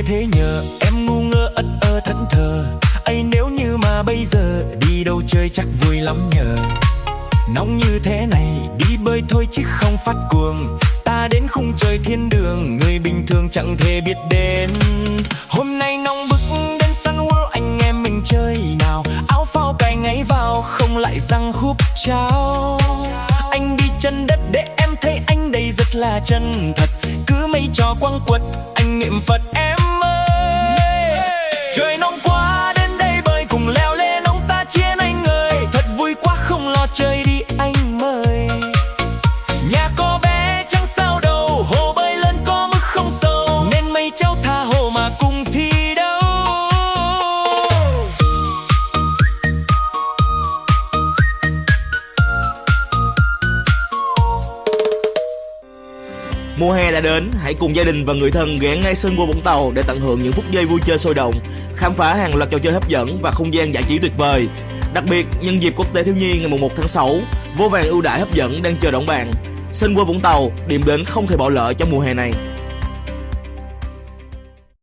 ghê thế nhờ, em ngu ngơ ất ơ thẫn thờ. Ấy nếu như mà bây giờ đi đâu chơi chắc vui lắm nhờ. Nóng như thế này đi bơi thôi chứ không phát cuồng. Ta đến khung trời thiên đường, người bình thường chẳng thể biết đến. Hôm nay nóng bức đến Sun World anh em mình chơi nào. Áo phao cài ngáy vào không lại răng húp cháo. Anh đi chân đất để em thấy anh đây rất là chân thật. Cứ mây trò quăng quật anh niệm Phật em ơi. Trời nóng quá đến đây bơi cùng leo lên ông ta chiến anh ơi. Thật vui quá không lo chơi đi anh mời. Nhà có bé chẳng sao đâu, hồ bơi lớn có mức không sâu. Nên mây cháu tha hồ mà cùng thi đấu. Mùa hè đã đến, hãy cùng gia đình và người thân ghé ngay Sun World Vũng Tàu để tận hưởng những phút giây vui chơi sôi động, khám phá hàng loạt trò chơi hấp dẫn và không gian giải trí tuyệt vời. Đặc biệt, nhân dịp Quốc tế Thiếu nhi ngày 1 tháng 6, vô vàn ưu đãi hấp dẫn đang chờ đón bạn. Sun World Vũng Tàu, điểm đến không thể bỏ lỡ trong mùa hè này.